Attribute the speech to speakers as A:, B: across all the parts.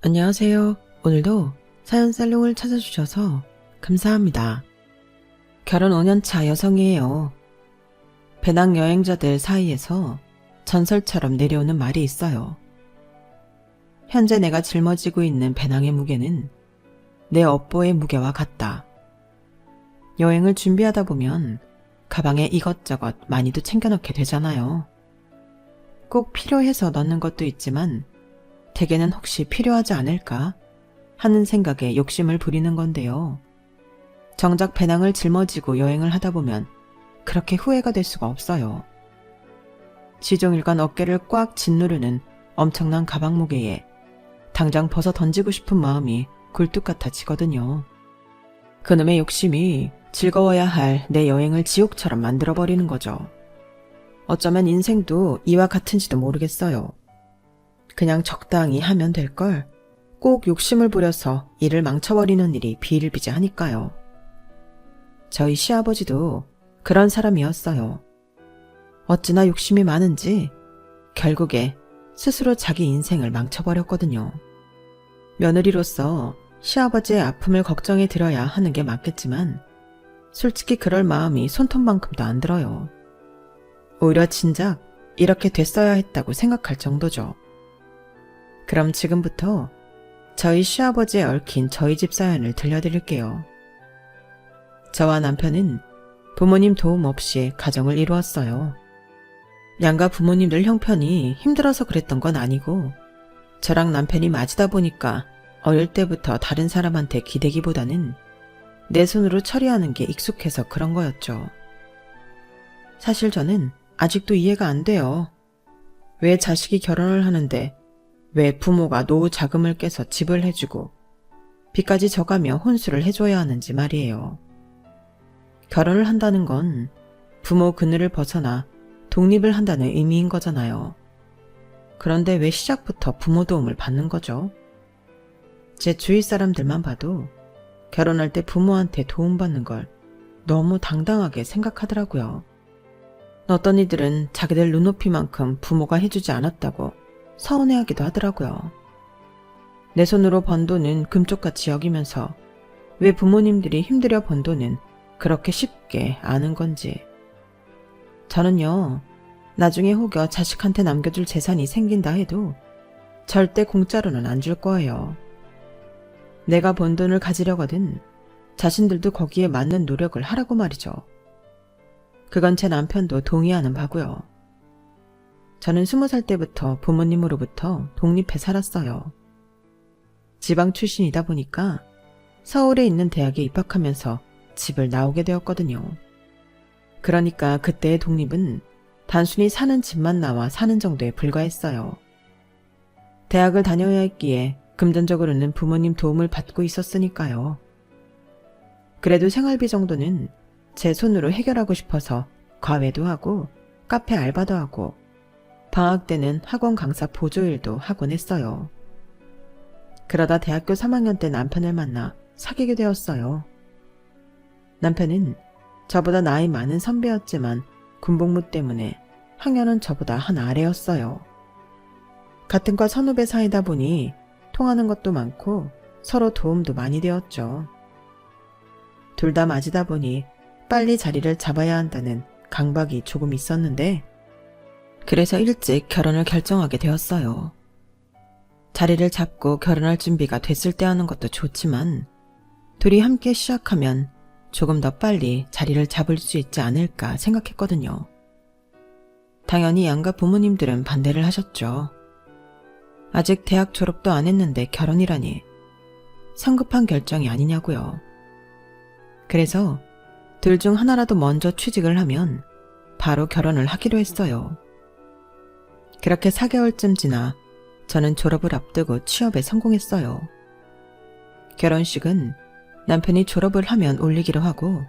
A: 안녕하세요. 오늘도 사연 살롱을 찾아주셔서 감사합니다. 결혼 5년차 여성이에요. 배낭여행자들 사이에서 전설처럼 내려오는 말이 있어요. 현재 내가 짊어지고 있는 배낭의 무게는 내 업보의 무게와 같다. 여행을 준비하다 보면 가방에 이것저것 많이도 챙겨넣게 되잖아요. 꼭 필요해서 넣는 것도 있지만 대개는 혹시 필요하지 않을까 하는 생각에 욕심을 부리는 건데요. 정작 배낭을 짊어지고 여행을 하다 보면 그렇게 후회가 될 수가 없어요. 지종일관 어깨를 꽉 짓누르는 엄청난 가방 무게에 당장 벗어 던지고 싶은 마음이 굴뚝 같아지거든요. 그놈의 욕심이 즐거워야 할 내 여행을 지옥처럼 만들어버리는 거죠. 어쩌면 인생도 이와 같은지도 모르겠어요. 그냥 적당히 하면 될 걸 꼭 욕심을 부려서 일을 망쳐버리는 일이 비일비재하니까요. 저희 시아버지도 그런 사람이었어요. 어찌나 욕심이 많은지 결국에 스스로 자기 인생을 망쳐버렸거든요. 며느리로서 시아버지의 아픔을 걱정해 드려야 하는 게 맞겠지만 솔직히 그럴 마음이 손톱만큼도 안 들어요. 오히려 진작 이렇게 됐어야 했다고 생각할 정도죠. 그럼 지금부터 저희 시아버지에 얽힌 저희 집 사연을 들려드릴게요. 저와 남편은 부모님 도움 없이 가정을 이루었어요. 양가 부모님들 형편이 힘들어서 그랬던 건 아니고 저랑 남편이 맞이다 보니까 어릴 때부터 다른 사람한테 기대기보다는 내 손으로 처리하는 게 익숙해서 그런 거였죠. 사실 저는 아직도 이해가 안 돼요. 왜 자식이 결혼을 하는데 왜 부모가 노후 자금을 깨서 집을 해주고 빚까지 져가며 혼수를 해줘야 하는지 말이에요. 결혼을 한다는 건 부모 그늘을 벗어나 독립을 한다는 의미인 거잖아요. 그런데 왜 시작부터 부모 도움을 받는 거죠? 제 주위 사람들만 봐도 결혼할 때 부모한테 도움받는 걸 너무 당당하게 생각하더라고요. 어떤 이들은 자기들 눈높이만큼 부모가 해주지 않았다고 서운해하기도 하더라고요. 내 손으로 번 돈은 금쪽같이 여기면서 왜 부모님들이 힘들여 번 돈은 그렇게 쉽게 아는 건지. 저는요, 나중에 혹여 자식한테 남겨줄 재산이 생긴다 해도 절대 공짜로는 안 줄 거예요. 내가 번 돈을 가지려거든 자신들도 거기에 맞는 노력을 하라고 말이죠. 그건 제 남편도 동의하는 바고요. 저는 20살 때부터 부모님으로부터 독립해 살았어요. 지방 출신이다 보니까 서울에 있는 대학에 입학하면서 집을 나오게 되었거든요. 그러니까 그때의 독립은 단순히 사는 집만 나와 사는 정도에 불과했어요. 대학을 다녀야 했기에 금전적으로는 부모님 도움을 받고 있었으니까요. 그래도 생활비 정도는 제 손으로 해결하고 싶어서 과외도 하고 카페 알바도 하고 방학 때는 학원 강사 보조일도 하곤 했어요. 그러다 대학교 3학년 때 남편을 만나 사귀게 되었어요. 남편은 저보다 나이 많은 선배였지만 군복무 때문에 학년은 저보다 한 아래였어요. 같은 과 선후배 사이다 보니 통하는 것도 많고 서로 도움도 많이 되었죠. 둘 다 맞이다 보니 빨리 자리를 잡아야 한다는 강박이 조금 있었는데 그래서 일찍 결혼을 결정하게 되었어요. 자리를 잡고 결혼할 준비가 됐을 때 하는 것도 좋지만 둘이 함께 시작하면 조금 더 빨리 자리를 잡을 수 있지 않을까 생각했거든요. 당연히 양가 부모님들은 반대를 하셨죠. 아직 대학 졸업도 안 했는데 결혼이라니 성급한 결정이 아니냐고요. 그래서 둘 중 하나라도 먼저 취직을 하면 바로 결혼을 하기로 했어요. 그렇게 4개월쯤 지나 저는 졸업을 앞두고 취업에 성공했어요. 결혼식은 남편이 졸업을 하면 올리기로 하고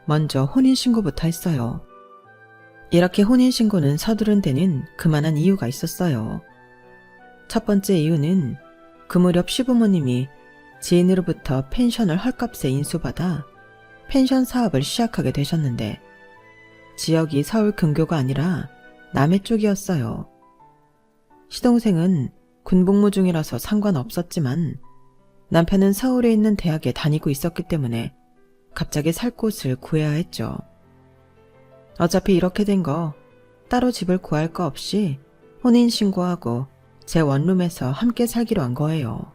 A: 먼저 혼인신고부터 했어요. 이렇게 혼인신고는 서두른 데는 그만한 이유가 있었어요. 첫 번째 이유는 그 무렵 시부모님이 지인으로부터 펜션을 헐값에 인수받아 펜션 사업을 시작하게 되셨는데 지역이 서울 근교가 아니라 남해 쪽이었어요. 시동생은 군복무 중이라서 상관없었지만 남편은 서울에 있는 대학에 다니고 있었기 때문에 갑자기 살 곳을 구해야 했죠. 어차피 이렇게 된 거 따로 집을 구할 거 없이 혼인신고하고 제 원룸에서 함께 살기로 한 거예요.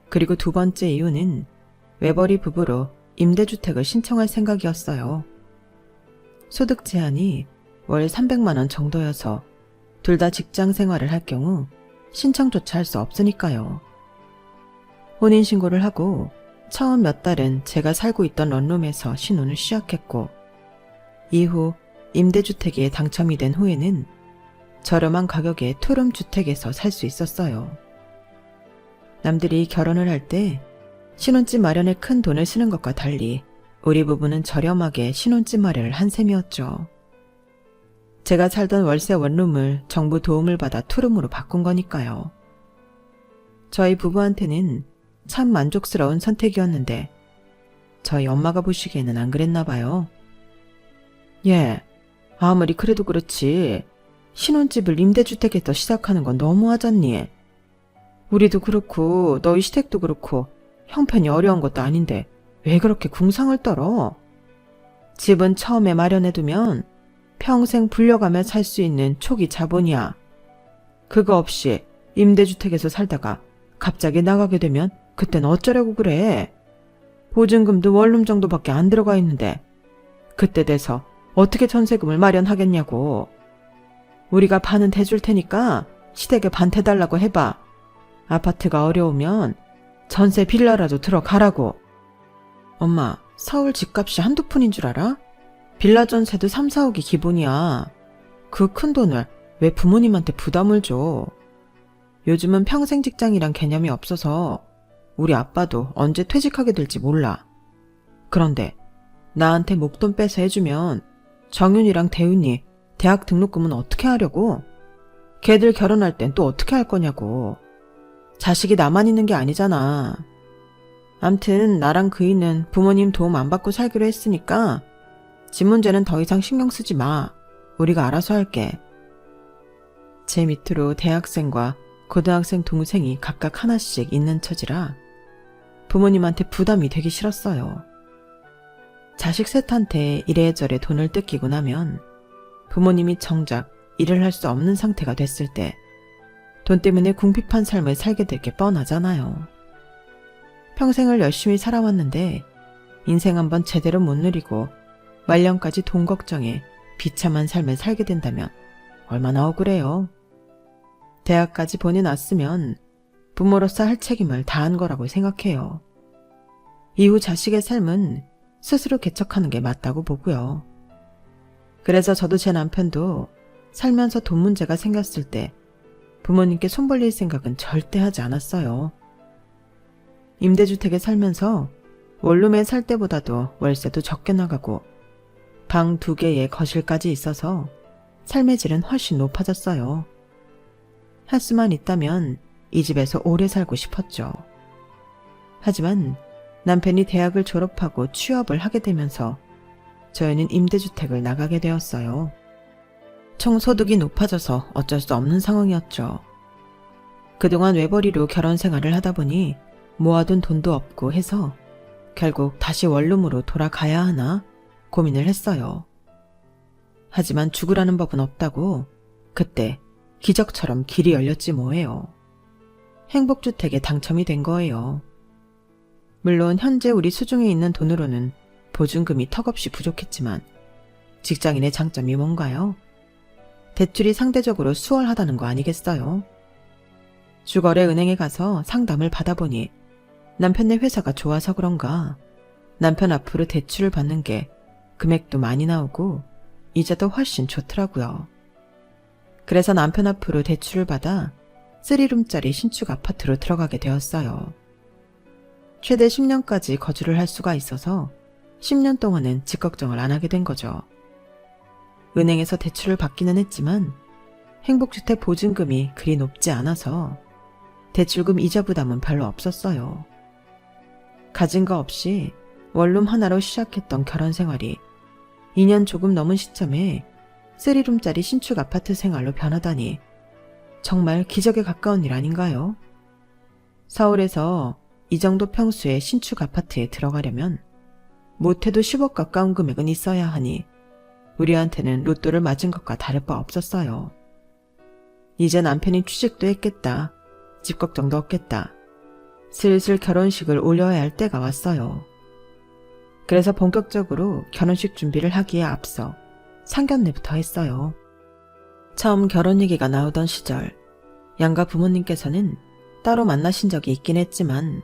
A: 그리고 두 번째 이유는 외벌이 부부로 임대주택을 신청할 생각이었어요. 소득 제한이 월 300만 원 정도여서 둘 다 직장 생활을 할 경우 신청조차 할 수 없으니까요. 혼인신고를 하고 처음 몇 달은 제가 살고 있던 런룸에서 신혼을 시작했고 이후 임대주택에 당첨이 된 후에는 저렴한 가격의 투룸주택에서 살 수 있었어요. 남들이 결혼을 할 때 신혼집 마련에 큰 돈을 쓰는 것과 달리 우리 부부는 저렴하게 신혼집 마련을 한 셈이었죠. 제가 살던 월세 원룸을 정부 도움을 받아 투룸으로 바꾼 거니까요. 저희 부부한테는 참 만족스러운 선택이었는데 저희 엄마가 보시기에는 안 그랬나 봐요. 예, 아무리 그래도 그렇지 신혼집을 임대주택에서 시작하는 건 너무하잖니. 우리도 그렇고 너희 시댁도 그렇고 형편이 어려운 것도 아닌데 왜 그렇게 궁상을 떨어? 집은 처음에 마련해두면 평생 불려가며 살 수 있는 초기 자본이야. 그거 없이 임대주택에서 살다가 갑자기 나가게 되면 그땐 어쩌려고 그래? 보증금도 원룸 정도밖에 안 들어가 있는데 그때 돼서 어떻게 전세금을 마련하겠냐고. 우리가 반은 대줄 테니까 시댁에 반 대달라고 해봐. 아파트가 어려우면 전세 빌라라도 들어가라고. 엄마, 서울 집값이 한두 푼인 줄 알아? 빌라 전세도 3, 4억이 기본이야. 그 큰 돈을 왜 부모님한테 부담을 줘? 요즘은 평생 직장이란 개념이 없어서 우리 아빠도 언제 퇴직하게 될지 몰라. 그런데 나한테 목돈 빼서 해주면 정윤이랑 대윤이 대학 등록금은 어떻게 하려고? 걔들 결혼할 땐 또 어떻게 할 거냐고. 자식이 나만 있는 게 아니잖아. 암튼 나랑 그이는 부모님 도움 안 받고 살기로 했으니까 집 문제는 더 이상 신경 쓰지 마. 우리가 알아서 할게. 제 밑으로 대학생과 고등학생 동생이 각각 하나씩 있는 처지라 부모님한테 부담이 되기 싫었어요. 자식 셋한테 이래저래 돈을 뜯기고 나면 부모님이 정작 일을 할 수 없는 상태가 됐을 때 돈 때문에 궁핍한 삶을 살게 될 게 뻔하잖아요. 평생을 열심히 살아왔는데 인생 한번 제대로 못 누리고 말년까지 돈 걱정에 비참한 삶을 살게 된다면 얼마나 억울해요. 대학까지 보내놨으면 부모로서 할 책임을 다한 거라고 생각해요. 이후 자식의 삶은 스스로 개척하는 게 맞다고 보고요. 그래서 저도 제 남편도 살면서 돈 문제가 생겼을 때 부모님께 손 벌릴 생각은 절대 하지 않았어요. 임대주택에 살면서 원룸에 살 때보다도 월세도 적게 나가고 방 2개에 거실까지 있어서 삶의 질은 훨씬 높아졌어요. 할 수만 있다면 이 집에서 오래 살고 싶었죠. 하지만 남편이 대학을 졸업하고 취업을 하게 되면서 저희는 임대주택을 나가게 되었어요. 총소득이 높아져서 어쩔 수 없는 상황이었죠. 그동안 외벌이로 결혼 생활을 하다 보니 모아둔 돈도 없고 해서 결국 다시 원룸으로 돌아가야 하나 고민을 했어요. 하지만 죽으라는 법은 없다고 그때 기적처럼 길이 열렸지 뭐예요. 행복주택에 당첨이 된 거예요. 물론 현재 우리 수중에 있는 돈으로는 보증금이 턱없이 부족했지만 직장인의 장점이 뭔가요? 대출이 상대적으로 수월하다는 거 아니겠어요? 주거래 은행에 가서 상담을 받아보니 남편네 회사가 좋아서 그런가 남편 앞으로 대출을 받는 게 금액도 많이 나오고 이자도 훨씬 좋더라고요. 그래서 남편 앞으로 대출을 받아 3룸짜리 신축 아파트로 들어가게 되었어요. 최대 10년까지 거주를 할 수가 있어서 10년 동안은 집 걱정을 안 하게 된 거죠. 은행에서 대출을 받기는 했지만 행복주택 보증금이 그리 높지 않아서 대출금 이자 부담은 별로 없었어요. 가진 거 없이 원룸 하나로 시작했던 결혼 생활이 2년 조금 넘은 시점에 3룸짜리 신축 아파트 생활로 변하다니 정말 기적에 가까운 일 아닌가요? 서울에서 이 정도 평수의 신축 아파트에 들어가려면 못해도 10억 가까운 금액은 있어야 하니 우리한테는 로또를 맞은 것과 다를 바 없었어요. 이제 남편이 취직도 했겠다. 집 걱정도 없겠다. 슬슬 결혼식을 올려야 할 때가 왔어요. 그래서 본격적으로 결혼식 준비를 하기에 앞서 상견례부터 했어요. 처음 결혼 얘기가 나오던 시절 양가 부모님께서는 따로 만나신 적이 있긴 했지만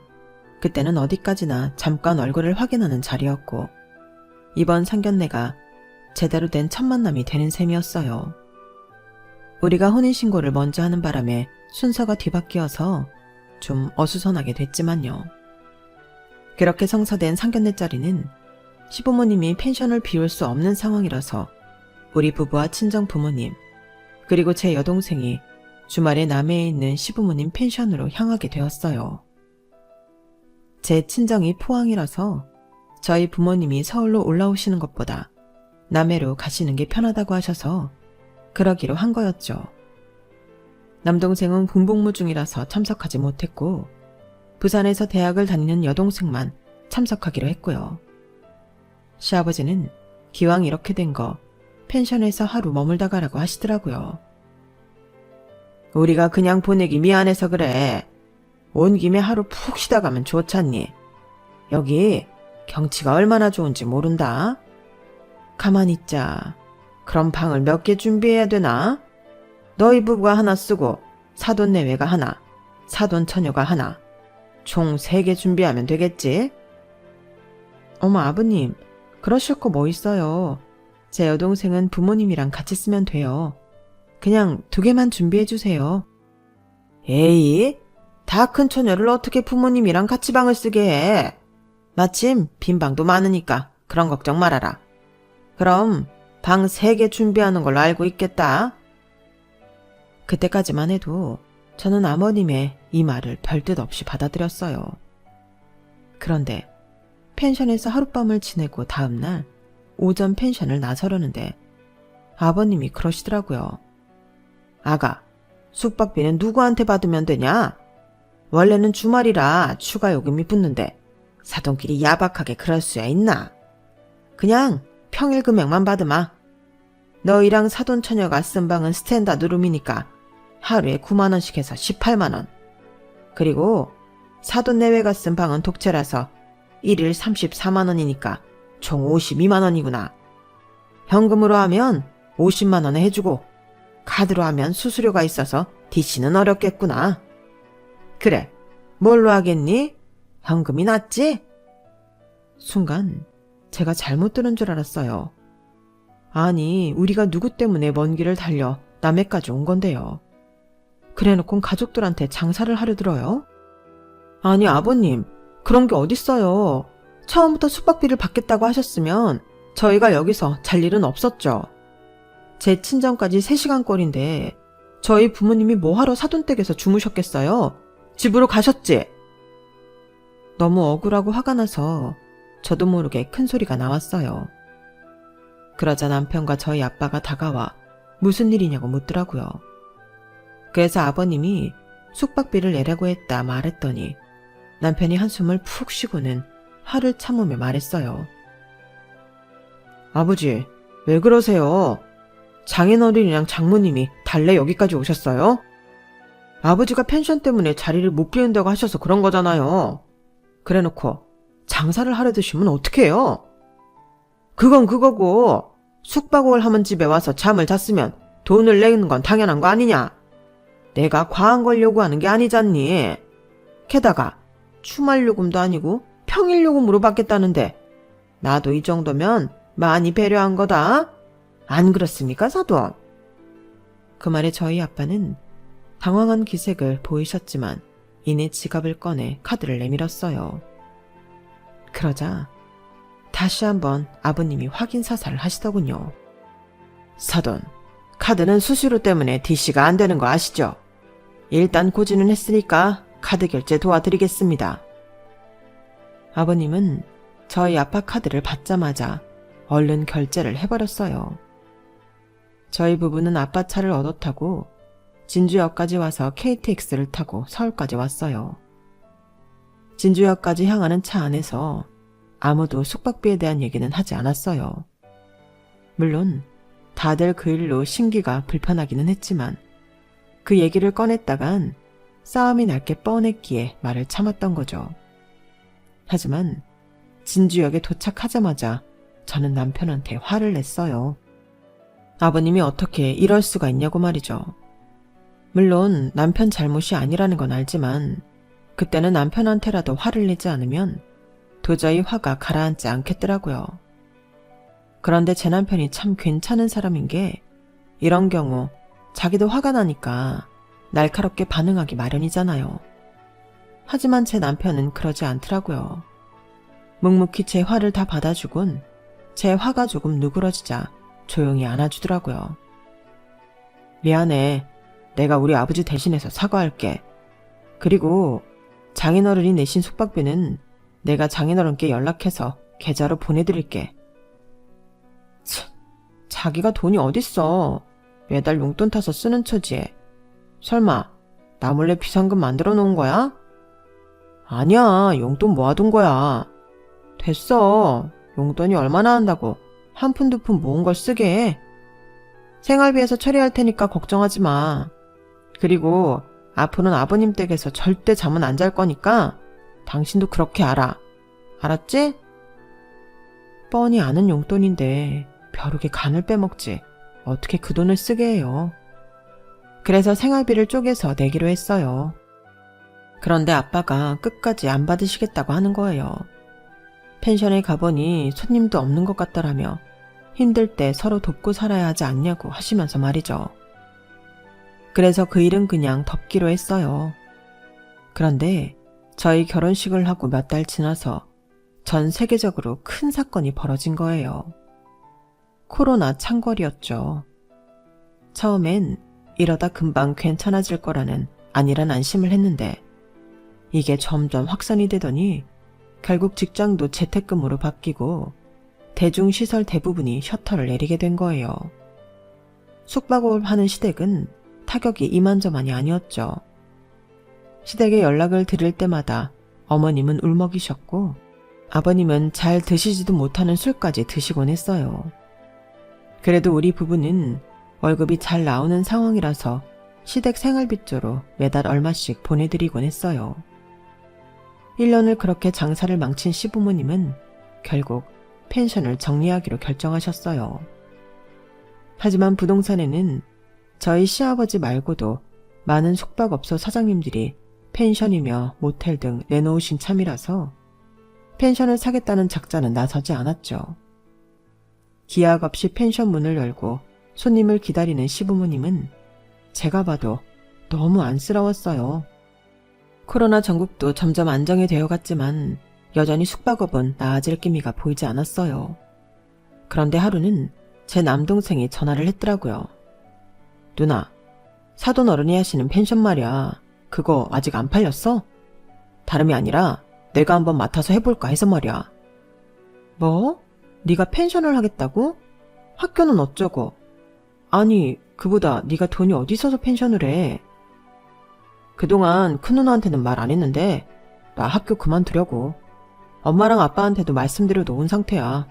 A: 그때는 어디까지나 잠깐 얼굴을 확인하는 자리였고 이번 상견례가 제대로 된 첫 만남이 되는 셈이었어요. 우리가 혼인신고를 먼저 하는 바람에 순서가 뒤바뀌어서 좀 어수선하게 됐지만요. 그렇게 성사된 상견례 자리는 시부모님이 펜션을 비울 수 없는 상황이라서 우리 부부와 친정 부모님 그리고 제 여동생이 주말에 남해에 있는 시부모님 펜션으로 향하게 되었어요. 제 친정이 포항이라서 저희 부모님이 서울로 올라오시는 것보다 남해로 가시는 게 편하다고 하셔서 그러기로 한 거였죠. 남동생은 군복무 중이라서 참석하지 못했고 부산에서 대학을 다니는 여동생만 참석하기로 했고요. 시아버지는 기왕 이렇게 된 거 펜션에서 하루 머물다 가라고 하시더라고요. 우리가 그냥 보내기 미안해서 그래. 온 김에 하루 푹 쉬다 가면 좋잖니. 여기 경치가 얼마나 좋은지 모른다. 가만히 있자. 그럼 방을 몇 개 준비해야 되나? 너희 부부가 하나 쓰고 사돈 내외가 하나, 사돈 처녀가 하나. 총 3개 준비하면 되겠지? 어머 아버님, 그러실 거 뭐 있어요. 제 여동생은 부모님이랑 같이 쓰면 돼요. 그냥 2개만 준비해 주세요. 에이, 다 큰 처녀를 어떻게 부모님이랑 같이 방을 쓰게 해. 마침 빈 방도 많으니까 그런 걱정 말아라. 그럼 방 3개 준비하는 걸로 알고 있겠다. 그때까지만 해도 저는 아버님의 이 말을 별뜻 없이 받아들였어요. 그런데 펜션에서 하룻밤을 지내고 다음날 오전 펜션을 나서려는데 아버님이 그러시더라고요. 아가, 숙박비는 누구한테 받으면 되냐? 원래는 주말이라 추가 요금이 붙는데 사돈끼리 야박하게 그럴 수야 있나? 그냥 평일 금액만 받으마. 너희랑 사돈 처녀가 쓴 방은 스탠다드 룸이니까 하루에 9만원씩 해서 18만원. 그리고 사돈 내외가 쓴 방은 독채라서 1일 34만원이니까 총 52만원이구나. 현금으로 하면 50만원에 해주고 카드로 하면 수수료가 있어서 DC는 어렵겠구나. 그래, 뭘로 하겠니? 현금이 낫지? 순간 제가 잘못 들은 줄 알았어요. 아니, 우리가 누구 때문에 먼 길을 달려 남해까지 온 건데요. 그래놓고 가족들한테 장사를 하려 들어요? 아니 아버님, 그런 게 어딨어요. 처음부터 숙박비를 받겠다고 하셨으면 저희가 여기서 잘 일은 없었죠. 제 친정까지 3시간 거리인데 저희 부모님이 뭐하러 사돈댁에서 주무셨겠어요? 집으로 가셨지? 너무 억울하고 화가 나서 저도 모르게 큰 소리가 나왔어요. 그러자 남편과 저희 아빠가 다가와 무슨 일이냐고 묻더라고요. 그래서 아버님이 숙박비를 내라고 했다 말했더니 남편이 한숨을 푹 쉬고는 화를 참으며 말했어요. 아버지, 왜 그러세요? 장인어른이랑 장모님이 달래 여기까지 오셨어요? 아버지가 펜션 때문에 자리를 못 비운다고 하셔서 그런 거잖아요. 그래놓고 장사를 하려 드시면 어떡해요? 그건 그거고 숙박을 하면 집에 와서 잠을 잤으면 돈을 내는 건 당연한 거 아니냐? 내가 과한 걸 요구하는 게 아니잖니. 게다가 주말 요금도 아니고 평일 요금으로 받겠다는데 나도 이 정도면 많이 배려한 거다. 안 그렇습니까, 사돈? 그 말에 저희 아빠는 당황한 기색을 보이셨지만 이내 지갑을 꺼내 카드를 내밀었어요. 그러자 다시 한번 아버님이 확인 사살을 하시더군요. 사돈, 카드는 수수료 때문에 DC가 안 되는 거 아시죠? 일단 고지는 했으니까 카드 결제 도와드리겠습니다. 아버님은 저희 아빠 카드를 받자마자 얼른 결제를 해버렸어요. 저희 부부는 아빠 차를 얻어 타고 진주역까지 와서 KTX를 타고 서울까지 왔어요. 진주역까지 향하는 차 안에서 아무도 숙박비에 대한 얘기는 하지 않았어요. 물론 다들 그 일로 심기가 불편하기는 했지만 그 얘기를 꺼냈다간 싸움이 날 게 뻔했기에 말을 참았던 거죠. 하지만 진주역에 도착하자마자 저는 남편한테 화를 냈어요. 아버님이 어떻게 이럴 수가 있냐고 말이죠. 물론 남편 잘못이 아니라는 건 알지만 그때는 남편한테라도 화를 내지 않으면 도저히 화가 가라앉지 않겠더라고요. 그런데 제 남편이 참 괜찮은 사람인 게 이런 경우 자기도 화가 나니까 날카롭게 반응하기 마련이잖아요. 하지만 제 남편은 그러지 않더라고요. 묵묵히 제 화를 다 받아주곤 제 화가 조금 누그러지자 조용히 안아주더라고요. 미안해. 내가 우리 아버지 대신해서 사과할게. 그리고 장인어른이 내신 숙박비는 내가 장인어른께 연락해서 계좌로 보내드릴게. 자기가 돈이 어딨어. 매달 용돈 타서 쓰는 처지에. 설마 나 몰래 비상금 만들어 놓은 거야? 아니야. 용돈 모아둔 거야. 됐어. 용돈이 얼마나 한다고 한 푼 두 푼 모은 걸 쓰게 해. 생활비에서 처리할 테니까 걱정하지 마. 그리고 앞으로는 아버님 댁에서 절대 잠은 안 잘 거니까 당신도 그렇게 알아. 알았지? 뻔히 아는 용돈인데 벼룩에 간을 빼먹지. 어떻게 그 돈을 쓰게 해요. 그래서 생활비를 쪼개서 내기로 했어요. 그런데 아빠가 끝까지 안 받으시겠다고 하는 거예요. 펜션에 가보니 손님도 없는 것 같더라며 힘들 때 서로 돕고 살아야 하지 않냐고 하시면서 말이죠. 그래서 그 일은 그냥 덮기로 했어요. 그런데 저희 결혼식을 하고 몇 달 지나서 전 세계적으로 큰 사건이 벌어진 거예요. 코로나 창궐이었죠. 처음엔 이러다 금방 괜찮아질 거라는 안일한 안심을 했는데 이게 점점 확산이 되더니 결국 직장도 재택근무로 바뀌고 대중시설 대부분이 셔터를 내리게 된 거예요. 숙박업을 하는 시댁은 타격이 이만저만이 아니었죠. 시댁에 연락을 드릴 때마다 어머님은 울먹이셨고 아버님은 잘 드시지도 못하는 술까지 드시곤 했어요. 그래도 우리 부부는 월급이 잘 나오는 상황이라서 시댁 생활비조로 매달 얼마씩 보내드리곤 했어요. 1년을 그렇게 장사를 망친 시부모님은 결국 펜션을 정리하기로 결정하셨어요. 하지만 부동산에는 저희 시아버지 말고도 많은 숙박업소 사장님들이 펜션이며 모텔 등 내놓으신 참이라서 펜션을 사겠다는 작자는 나서지 않았죠. 기약 없이 펜션 문을 열고 손님을 기다리는 시부모님은 제가 봐도 너무 안쓰러웠어요. 코로나 전국도 점점 안정이 되어갔지만 여전히 숙박업은 나아질 기미가 보이지 않았어요. 그런데 하루는 제 남동생이 전화를 했더라고요. 누나, 사돈 어른이 하시는 펜션 말이야. 그거 아직 안 팔렸어? 다름이 아니라 내가 한번 맡아서 해볼까 해서 말이야. 뭐? 네가 펜션을 하겠다고? 학교는 어쩌고? 아니, 그보다 네가 돈이 어디 있어서 펜션을 해? 그동안 큰누나한테는 말 안 했는데 나 학교 그만두려고. 엄마랑 아빠한테도 말씀드려 놓은 상태야.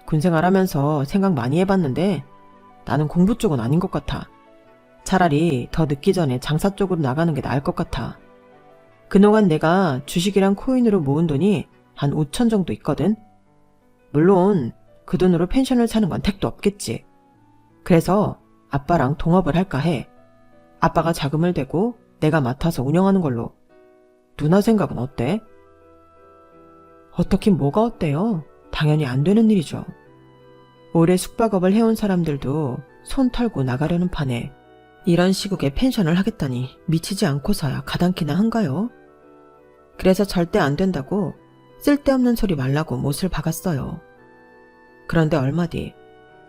A: 군생활하면서 생각 많이 해봤는데 나는 공부 쪽은 아닌 것 같아. 차라리 더 늦기 전에 장사 쪽으로 나가는 게 나을 것 같아. 그동안 내가 주식이랑 코인으로 모은 돈이 한 5천 정도 있거든. 물론 그 돈으로 펜션을 사는 건 택도 없겠지. 그래서 아빠랑 동업을 할까 해. 아빠가 자금을 대고 내가 맡아서 운영하는 걸로. 누나 생각은 어때? 어떻긴 뭐가 어때요? 당연히 안 되는 일이죠. 오래 숙박업을 해온 사람들도 손 털고 나가려는 판에 이런 시국에 펜션을 하겠다니 미치지 않고서야 가당키나 한가요? 그래서 절대 안 된다고 쓸데없는 소리 말라고 못을 박았어요. 그런데 얼마 뒤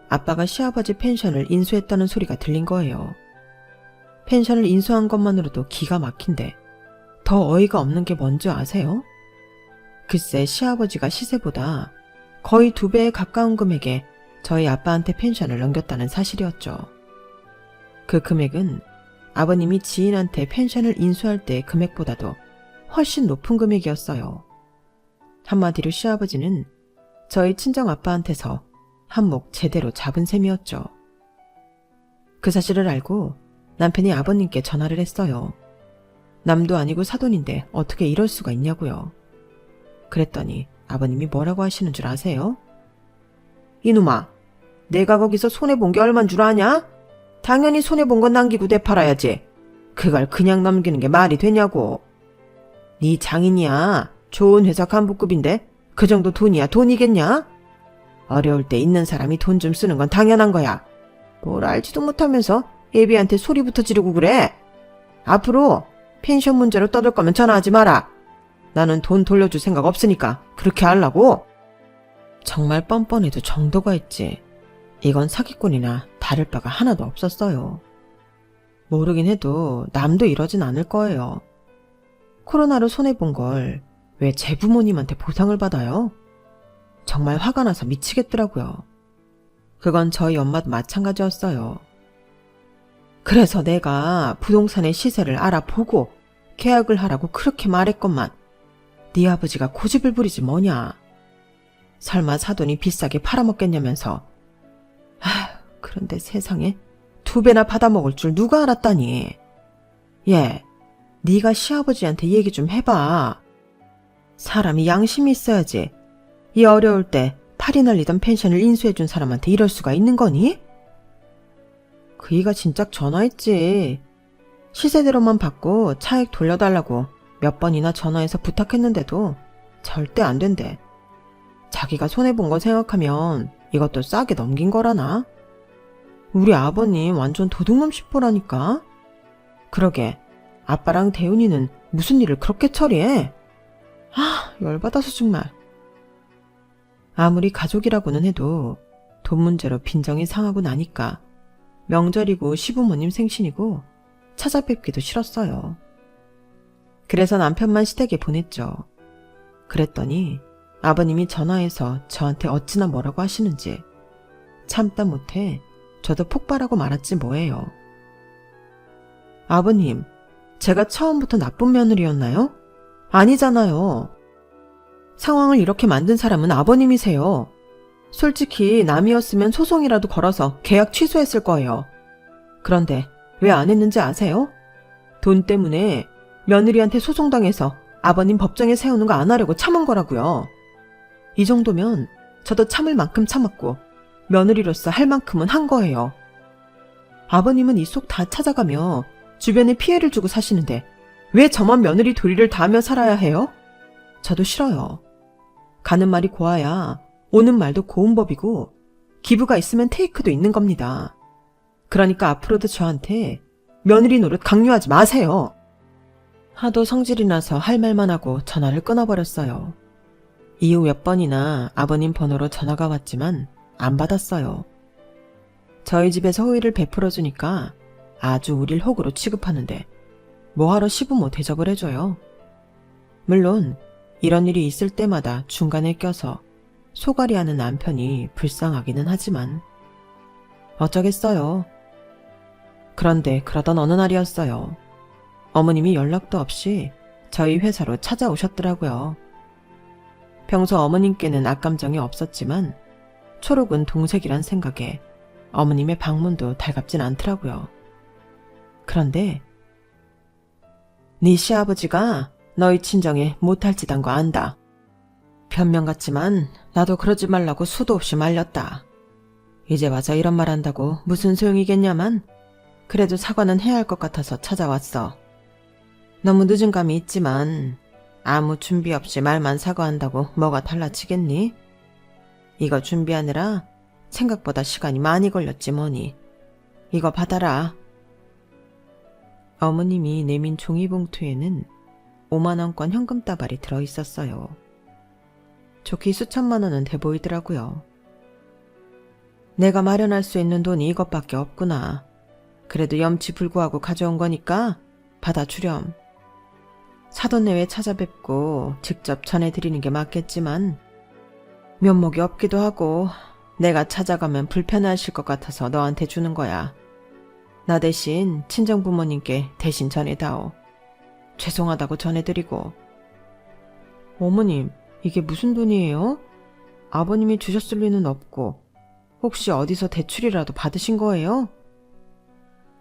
A: 아빠가 시아버지 펜션을 인수했다는 소리가 들린 거예요. 펜션을 인수한 것만으로도 기가 막힌데 더 어이가 없는 게 뭔지 아세요? 글쎄 시아버지가 시세보다 거의 2배에 가까운 금액에 저희 아빠한테 펜션을 넘겼다는 사실이었죠. 그 금액은 아버님이 지인한테 펜션을 인수할 때의 금액보다도 훨씬 높은 금액이었어요. 한마디로 시아버지는 저희 친정아빠한테서 한몫 제대로 잡은 셈이었죠. 그 사실을 알고 남편이 아버님께 전화를 했어요. 남도 아니고 사돈인데 어떻게 이럴 수가 있냐고요. 그랬더니 아버님이 뭐라고 하시는 줄 아세요? 이놈아, 내가 거기서 손해본 게 얼만 줄 아냐? 당연히 손해본 건 남기고 되팔아야지. 그걸 그냥 넘기는 게 말이 되냐고. 네 장인이야. 좋은 회사 간부급인데 그 정도 돈이야 돈이겠냐? 어려울 때 있는 사람이 돈 좀 쓰는 건 당연한 거야. 뭘 알지도 못하면서 애비한테 소리부터 지르고 그래. 앞으로 펜션 문제로 떠들 거면 전화하지 마라. 나는 돈 돌려줄 생각 없으니까 그렇게 하려고. 정말 뻔뻔해도 정도가 있지. 이건 사기꾼이나 다를 바가 하나도 없었어요. 모르긴 해도 남도 이러진 않을 거예요. 코로나로 손해본 걸 왜 제 부모님한테 보상을 받아요? 정말 화가 나서 미치겠더라고요. 그건 저희 엄마도 마찬가지였어요. 그래서 내가 부동산의 시세를 알아보고 계약을 하라고 그렇게 말했건만 네 아버지가 고집을 부리지 뭐냐. 설마 사돈이 비싸게 팔아먹겠냐면서. 그런데 세상에 2배나 받아먹을 줄 누가 알았다니. 얘, 네가 시아버지한테 얘기 좀 해봐. 사람이 양심이 있어야지. 이 어려울 때 팔이 날리던 펜션을 인수해준 사람한테 이럴 수가 있는 거니? 그이가 진작 전화했지. 시세대로만 받고 차액 돌려달라고 몇 번이나 전화해서 부탁했는데도 절대 안 된대. 자기가 손해본 거 생각하면 이것도 싸게 넘긴 거라나? 우리 아버님 완전 도둑놈 싶보라니까. 그러게 아빠랑 대훈이는 무슨 일을 그렇게 처리해? 열받아서 정말. 아무리 가족이라고는 해도 돈 문제로 빈정이 상하고 나니까 명절이고 시부모님 생신이고 찾아뵙기도 싫었어요. 그래서 남편만 시댁에 보냈죠. 그랬더니 아버님이 전화해서 저한테 어찌나 뭐라고 하시는지 참다 못해 저도 폭발하고 말았지 뭐예요. 아버님, 제가 처음부터 나쁜 며느리였나요? 아니잖아요. 상황을 이렇게 만든 사람은 아버님이세요. 솔직히 남이었으면 소송이라도 걸어서 계약 취소했을 거예요. 그런데 왜 안 했는지 아세요? 돈 때문에 며느리한테 소송당해서 아버님 법정에 세우는 거 안 하려고 참은 거라고요. 이 정도면 저도 참을 만큼 참았고 며느리로서 할 만큼은 한 거예요. 아버님은 이 속 다 찾아가며 주변에 피해를 주고 사시는데 왜 저만 며느리 도리를 다하며 살아야 해요? 저도 싫어요. 가는 말이 고와야 오는 말도 고운 법이고 기부가 있으면 테이크도 있는 겁니다. 그러니까 앞으로도 저한테 며느리 노릇 강요하지 마세요. 하도 성질이 나서 할 말만 하고 전화를 끊어버렸어요. 이후 몇 번이나 아버님 번호로 전화가 왔지만 안 받았어요. 저희 집에서 호의를 베풀어주니까 아주 우릴 호구로 취급하는데 뭐하러 시부모 대접을 해줘요. 물론 이런 일이 있을 때마다 중간에 껴서 소갈이하는 남편이 불쌍하기는 하지만 어쩌겠어요. 그런데 그러던 어느 날이었어요. 어머님이 연락도 없이 저희 회사로 찾아오셨더라고요. 평소 어머님께는 악감정이 없었지만 초록은 동색이란 생각에 어머님의 방문도 달갑진 않더라고요. 그런데 네 시아버지가 너희 친정에 못할 짓 한 거 안다. 변명 같지만 나도 그러지 말라고 수도 없이 말렸다. 이제 와서 이런 말 한다고 무슨 소용이겠냐만 그래도 사과는 해야 할 것 같아서 찾아왔어. 너무 늦은 감이 있지만 아무 준비 없이 말만 사과한다고 뭐가 달라지겠니? 이거 준비하느라 생각보다 시간이 많이 걸렸지 뭐니. 이거 받아라. 어머님이 내민 종이봉투에는 5만원권 현금 다발이 들어있었어요. 좋기 수천만 원은 돼 보이더라고요. 내가 마련할 수 있는 돈이 이것밖에 없구나. 그래도 염치불구하고 가져온 거니까 받아주렴. 사돈네외 찾아뵙고 직접 전해드리는 게 맞겠지만 면목이 없기도 하고 내가 찾아가면 불편해하실 것 같아서 너한테 주는 거야. 나 대신 친정부모님께 대신 전해다오. 죄송하다고 전해드리고. 어머님, 이게 무슨 돈이에요? 아버님이 주셨을 리는 없고 혹시 어디서 대출이라도 받으신 거예요?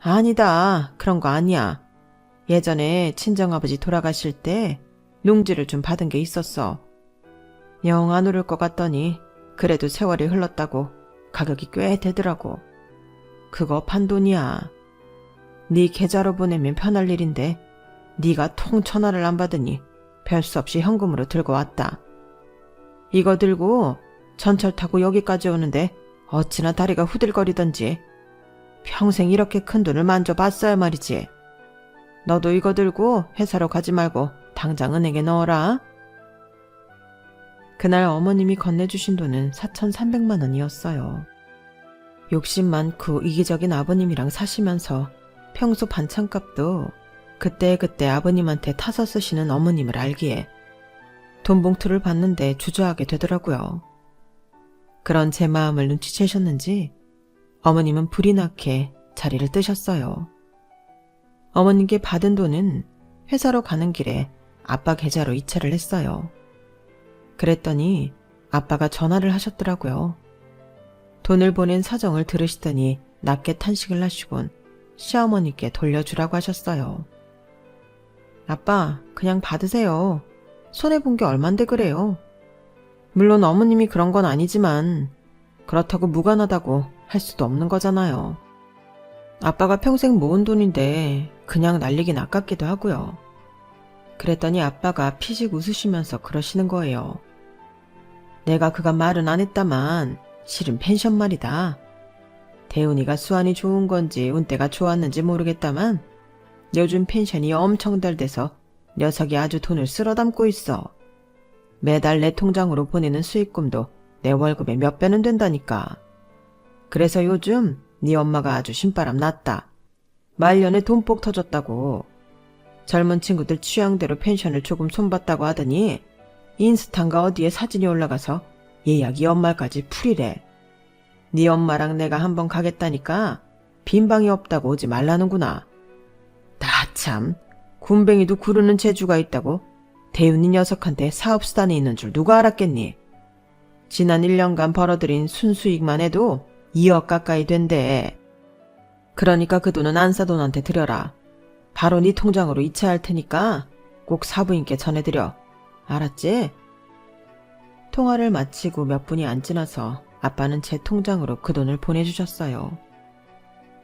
A: 아니다. 그런 거 아니야. 예전에 친정아버지 돌아가실 때 농지를 좀 받은 게 있었어. 영 안 오를 것 같더니 그래도 세월이 흘렀다고 가격이 꽤 되더라고. 그거 판돈이야. 네 계좌로 보내면 편할 일인데 네가 통 전화를 안 받으니 별 수 없이 현금으로 들고 왔다. 이거 들고 전철 타고 여기까지 오는데 어찌나 다리가 후들거리던지. 평생 이렇게 큰 돈을 만져봤어야 말이지. 너도 이거 들고 회사로 가지 말고 당장 은행에 넣어라. 그날 어머님이 건네주신 돈은 4,300만 원이었어요. 욕심 많고 이기적인 아버님이랑 사시면서 평소 반찬값도 그때그때 아버님한테 타서 쓰시는 어머님을 알기에 돈 봉투를 받는데 주저하게 되더라고요. 그런 제 마음을 눈치채셨는지 어머님은 불이 나게 자리를 뜨셨어요. 어머님께 받은 돈은 회사로 가는 길에 아빠 계좌로 이체를 했어요. 그랬더니 아빠가 전화를 하셨더라고요. 돈을 보낸 사정을 들으시더니 낮게 탄식을 하시곤 시어머니께 돌려주라고 하셨어요. 아빠, 그냥 받으세요. 손해본 게 얼만데 그래요. 물론 어머님이 그런 건 아니지만 그렇다고 무관하다고 할 수도 없는 거잖아요. 아빠가 평생 모은 돈인데 그냥 날리긴 아깝기도 하고요. 그랬더니 아빠가 피식 웃으시면서 그러시는 거예요. 내가 그간 말은 안 했다만 실은 펜션 말이다. 대훈이가 수완이 좋은 건지 운때가 좋았는지 모르겠다만 요즘 펜션이 엄청 잘 돼서 녀석이 아주 돈을 쓸어 담고 있어. 매달 내 통장으로 보내는 수익금도 내 월급의 몇 배는 된다니까. 그래서 요즘 네 엄마가 아주 신바람 났다. 말년에 돈복 터졌다고. 젊은 친구들 취향대로 펜션을 조금 손봤다고 하더니 인스타인가 어디에 사진이 올라가서 예약이 연말까지 풀이래. 네 엄마랑 내가 한번 가겠다니까 빈방이 없다고 오지 말라는구나. 나 참, 군뱅이도 구르는 재주가 있다고 대윤이 녀석한테 사업수단이 있는 줄 누가 알았겠니? 지난 1년간 벌어들인 순수익만 해도 2억 가까이 된대. 그러니까 그 돈은 안사돈한테 드려라. 바로 네 통장으로 이체할 테니까 꼭 사부인께 전해드려. 알았지? 통화를 마치고 몇 분이 안 지나서 아빠는 제 통장으로 그 돈을 보내주셨어요.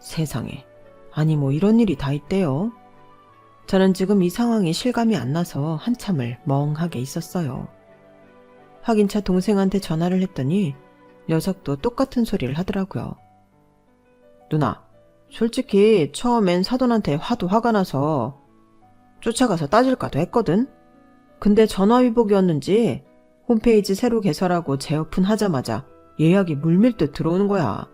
A: 세상에, 아니 뭐 이런 일이 다 있대요. 저는 지금 이 상황이 실감이 안 나서 한참을 멍하게 있었어요. 확인차 동생한테 전화를 했더니 녀석도 똑같은 소리를 하더라고요. 누나, 솔직히 처음엔 사돈한테 화가 나서 쫓아가서 따질까도 했거든? 근데 전화위복이었는지 홈페이지 새로 개설하고 재오픈 하자마자 예약이 물밀듯 들어오는 거야.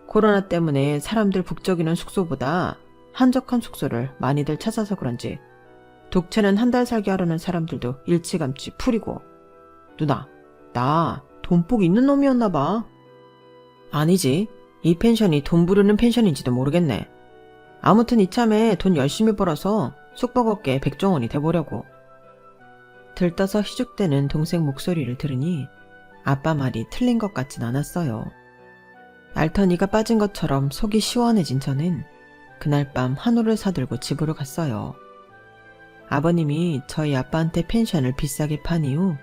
A: 코로나 때문에 사람들 북적이는 숙소보다 한적한 숙소를 많이들 찾아서 그런지 독채는 한 달 살기 하려는 사람들도 일찌감치 풀이고. 누나, 나 돈복 있는 놈이었나 봐. 아니지, 이 펜션이 돈 부르는 펜션인지도 모르겠네. 아무튼 이참에 돈 열심히 벌어서 숙박업계 백종원이 돼보려고. 들떠서 희죽대는 동생 목소리를 들으니 아빠 말이 틀린 것 같진 않았어요. 알터니가 빠진 것처럼 속이 시원해진 저는 그날 밤 한우를 사들고 집으로 갔어요. 아버님이 저희 아빠한테 펜션을 비싸게 판 이후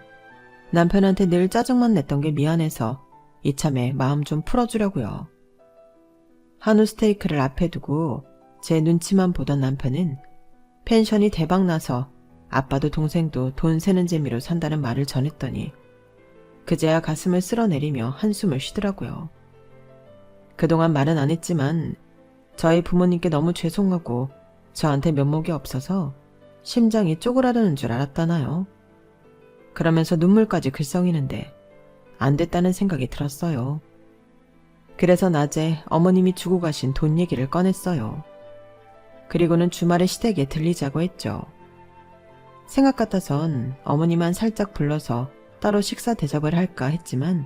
A: 남편한테 늘 짜증만 냈던 게 미안해서 이참에 마음 좀 풀어주려고요. 한우 스테이크를 앞에 두고 제 눈치만 보던 남편은 펜션이 대박나서 아빠도 동생도 돈 세는 재미로 산다는 말을 전했더니 그제야 가슴을 쓸어내리며 한숨을 쉬더라고요. 그동안 말은 안 했지만 저희 부모님께 너무 죄송하고 저한테 면목이 없어서 심장이 쪼그라드는 줄 알았다나요. 그러면서 눈물까지 글썽이는데 안 됐다는 생각이 들었어요. 그래서 낮에 어머님이 주고 가신 돈 얘기를 꺼냈어요. 그리고는 주말에 시댁에 들리자고 했죠. 생각 같아선 어머니만 살짝 불러서 따로 식사 대접을 할까 했지만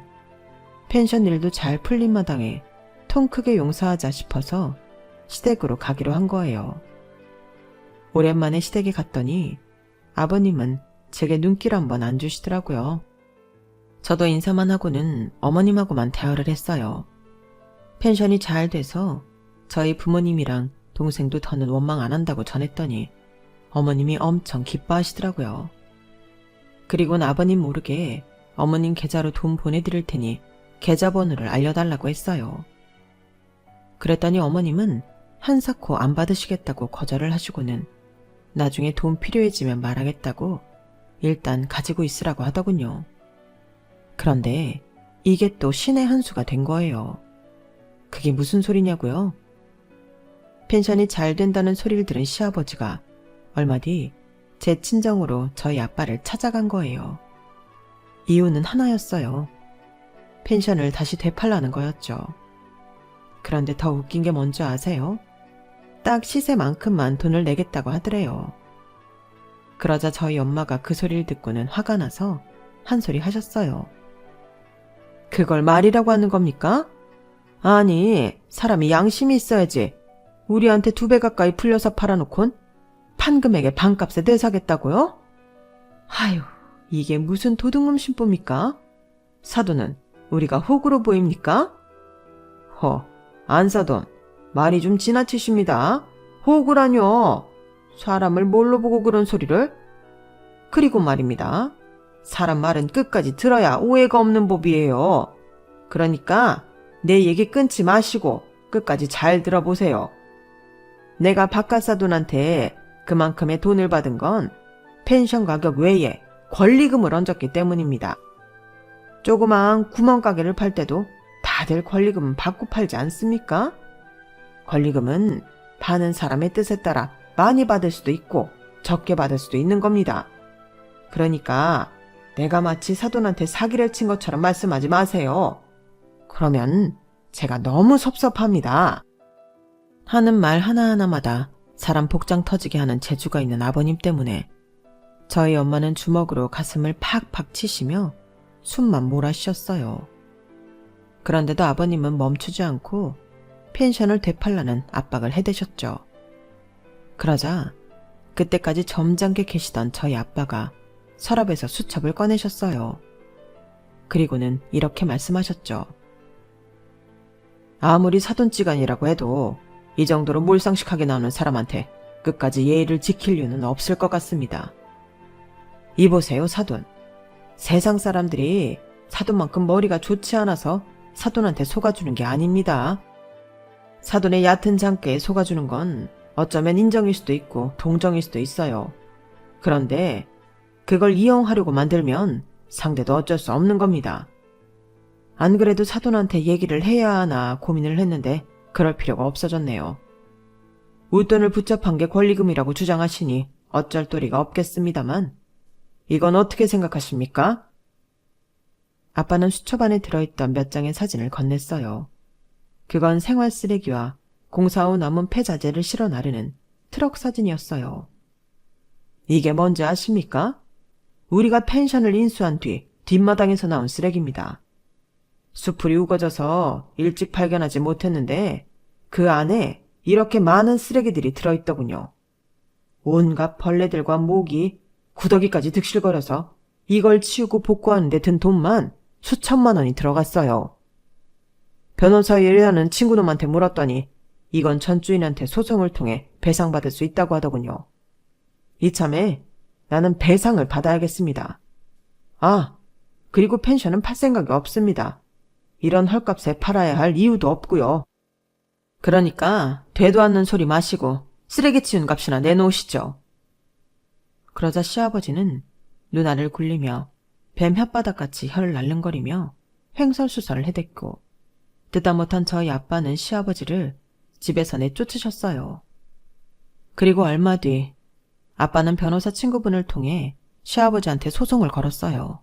A: 펜션 일도 잘 풀린 마당에 통 크게 용서하자 싶어서 시댁으로 가기로 한 거예요. 오랜만에 시댁에 갔더니 아버님은 제게 눈길 한번 안 주시더라고요. 저도 인사만 하고는 어머님하고만 대화를 했어요. 펜션이 잘 돼서 저희 부모님이랑 동생도 더는 원망 안 한다고 전했더니 어머님이 엄청 기뻐하시더라고요. 그리고는 아버님 모르게 어머님 계좌로 돈 보내드릴 테니 계좌번호를 알려달라고 했어요. 그랬더니 어머님은 한사코 안 받으시겠다고 거절을 하시고는 나중에 돈 필요해지면 말하겠다고 일단 가지고 있으라고 하더군요. 그런데 이게 또 신의 한 수가 된 거예요. 그게 무슨 소리냐고요? 펜션이 잘 된다는 소리를 들은 시아버지가 얼마 뒤 제 친정으로 저희 아빠를 찾아간 거예요. 이유는 하나였어요. 펜션을 다시 되팔라는 거였죠. 그런데 더 웃긴 게 뭔지 아세요? 딱 시세만큼만 돈을 내겠다고 하더래요. 그러자 저희 엄마가 그 소리를 듣고는 화가 나서 한 소리 하셨어요. 그걸 말이라고 하는 겁니까? 아니, 사람이 양심이 있어야지. 우리한테 2배 가까이 풀려서 팔아놓곤 판금액의 반값에 내사겠다고요? 아유, 이게 무슨 도둑놈 신부입니까? 사돈은 우리가 호구로 보입니까? 안사돈, 말이 좀 지나치십니다. 호구라뇨. 사람을 뭘로 보고 그런 소리를? 그리고 말입니다. 사람 말은 끝까지 들어야 오해가 없는 법이에요. 그러니까 내 얘기 끊지 마시고 끝까지 잘 들어보세요. 내가 바깥사돈한테 그만큼의 돈을 받은 건 펜션 가격 외에 권리금을 얹었기 때문입니다. 조그마한 구멍가게를 팔 때도 다들 권리금은 받고 팔지 않습니까? 권리금은 파는 사람의 뜻에 따라 많이 받을 수도 있고 적게 받을 수도 있는 겁니다. 그러니까 내가 마치 사돈한테 사기를 친 것처럼 말씀하지 마세요. 그러면 제가 너무 섭섭합니다. 하는 말 하나하나마다 사람 복장 터지게 하는 재주가 있는 아버님 때문에 저희 엄마는 주먹으로 가슴을 팍팍 치시며 숨만 몰아쉬었어요. 그런데도 아버님은 멈추지 않고 펜션을 되팔라는 압박을 해대셨죠. 그러자 그때까지 점잖게 계시던 저희 아빠가 서랍에서 수첩을 꺼내셨어요. 그리고는 이렇게 말씀하셨죠. 아무리 사돈지간이라고 해도 이 정도로 몰상식하게 나오는 사람한테 끝까지 예의를 지킬 이유는 없을 것 같습니다. 이보세요, 사돈. 세상 사람들이 사돈만큼 머리가 좋지 않아서 사돈한테 속아주는 게 아닙니다. 사돈의 얕은 장깨에 속아주는 건 어쩌면 인정일 수도 있고 동정일 수도 있어요. 그런데 그걸 이용하려고 만들면 상대도 어쩔 수 없는 겁니다. 안 그래도 사돈한테 얘기를 해야 하나 고민을 했는데 그럴 필요가 없어졌네요. 웃돈을 붙잡한 게 권리금이라고 주장하시니 어쩔 도리가 없겠습니다만 이건 어떻게 생각하십니까? 아빠는 수첩 안에 들어있던 몇 장의 사진을 건넸어요. 그건 생활 쓰레기와 공사 후 남은 폐자재를 실어 나르는 트럭 사진이었어요. 이게 뭔지 아십니까? 우리가 펜션을 인수한 뒤 뒷마당에서 나온 쓰레기입니다. 수풀이 우거져서 일찍 발견하지 못했는데 그 안에 이렇게 많은 쓰레기들이 들어있더군요. 온갖 벌레들과 모기, 구더기까지 득실거려서 이걸 치우고 복구하는 데 든 돈만 수천만 원이 들어갔어요. 변호사 일하는 친구놈한테 물었더니 이건 전주인한테 소송을 통해 배상받을 수 있다고 하더군요. 이참에 나는 배상을 받아야겠습니다. 아, 그리고 펜션은 팔 생각이 없습니다. 이런 헐값에 팔아야 할 이유도 없고요. 그러니까 되도 않는 소리 마시고 쓰레기 치운 값이나 내놓으시죠. 그러자 시아버지는 눈알을 굴리며 뱀 혓바닥같이 혀를 날름거리며 횡설수설을 해댔고 듣다 못한 저희 아빠는 시아버지를 집에서 내쫓으셨어요. 그리고 얼마 뒤 아빠는 변호사 친구분을 통해 시아버지한테 소송을 걸었어요.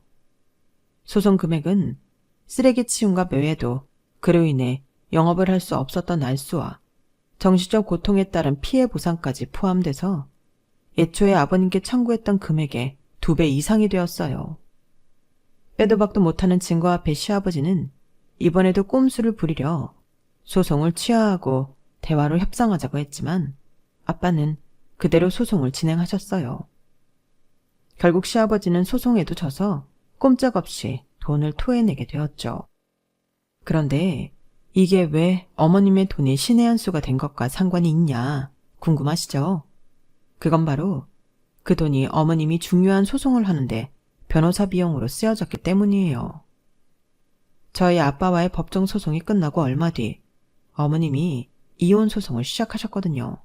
A: 소송 금액은 쓰레기 치운값 외에도 그로 인해 영업을 할 수 없었던 날수와 정신적 고통에 따른 피해 보상까지 포함돼서 애초에 아버님께 청구했던 금액의 2배 이상이 되었어요. 빼도 박도 못하는 증거 앞에 시아버지는 이번에도 꼼수를 부리려 소송을 취하하고 대화로 협상하자고 했지만 아빠는 그대로 소송을 진행하셨어요. 결국 시아버지는 소송에도 져서 꼼짝없이 돈을 토해내게 되었죠. 그런데 이게 왜 어머님의 돈이 신의 한 수가 된 것과 상관이 있냐 궁금하시죠? 그건 바로 그 돈이 어머님이 중요한 소송을 하는데 변호사 비용으로 쓰여졌기 때문이에요. 저희 아빠와의 법정 소송이 끝나고 얼마 뒤 어머님이 이혼 소송을 시작하셨거든요.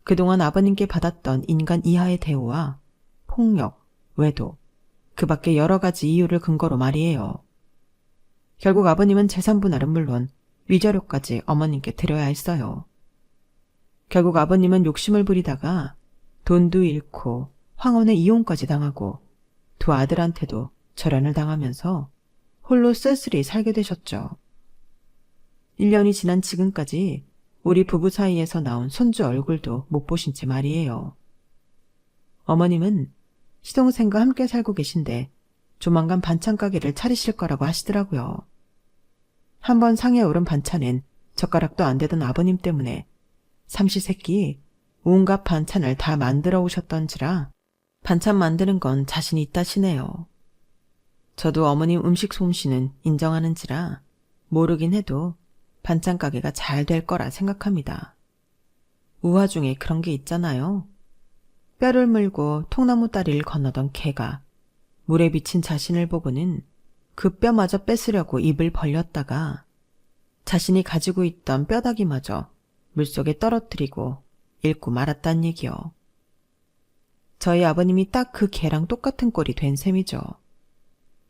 A: 그동안 아버님께 받았던 인간 이하의 대우와 폭력, 외도, 그 밖에 여러 가지 이유를 근거로 말이에요. 결국 아버님은 재산 분할은 물론 위자료까지 어머님께 드려야 했어요. 결국 아버님은 욕심을 부리다가 돈도 잃고 황혼의 이혼까지 당하고 두 아들한테도 절연을 당하면서 홀로 쓸쓸히 살게 되셨죠. 1년이 지난 지금까지 우리 부부 사이에서 나온 손주 얼굴도 못 보신 채 말이에요. 어머님은 시동생과 함께 살고 계신데 조만간 반찬 가게를 차리실 거라고 하시더라고요. 한번 상에 오른 반찬엔 젓가락도 안 되던 아버님 때문에 삼시세끼 온갖 반찬을 다 만들어 오셨던지라 반찬 만드는 건 자신 있다시네요. 저도 어머님 음식 솜씨는 인정하는지라 모르긴 해도 반찬 가게가 잘 될 거라 생각합니다. 우화 중에 그런 게 있잖아요. 뼈를 물고 통나무 다리를 건너던 개가 물에 비친 자신을 보고는 그 뼈마저 뺏으려고 입을 벌렸다가 자신이 가지고 있던 뼈다귀마저 물속에 떨어뜨리고 잃고 말았단 얘기요. 저희 아버님이 딱 그 개랑 똑같은 꼴이 된 셈이죠.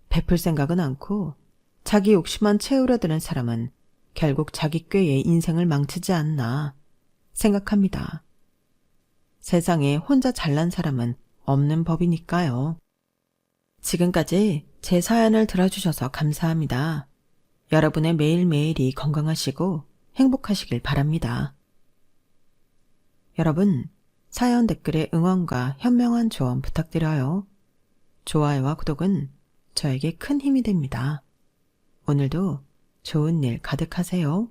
A: 베풀 생각은 않고 자기 욕심만 채우려 드는 사람은 결국 자기 꾀에 인생을 망치지 않나 생각합니다. 세상에 혼자 잘난 사람은 없는 법이니까요. 지금까지 제 사연을 들어주셔서 감사합니다. 여러분의 매일매일이 건강하시고 행복하시길 바랍니다. 여러분, 사연 댓글에 응원과 현명한 조언 부탁드려요. 좋아요와 구독은 저에게 큰 힘이 됩니다. 오늘도 좋은 일 가득하세요.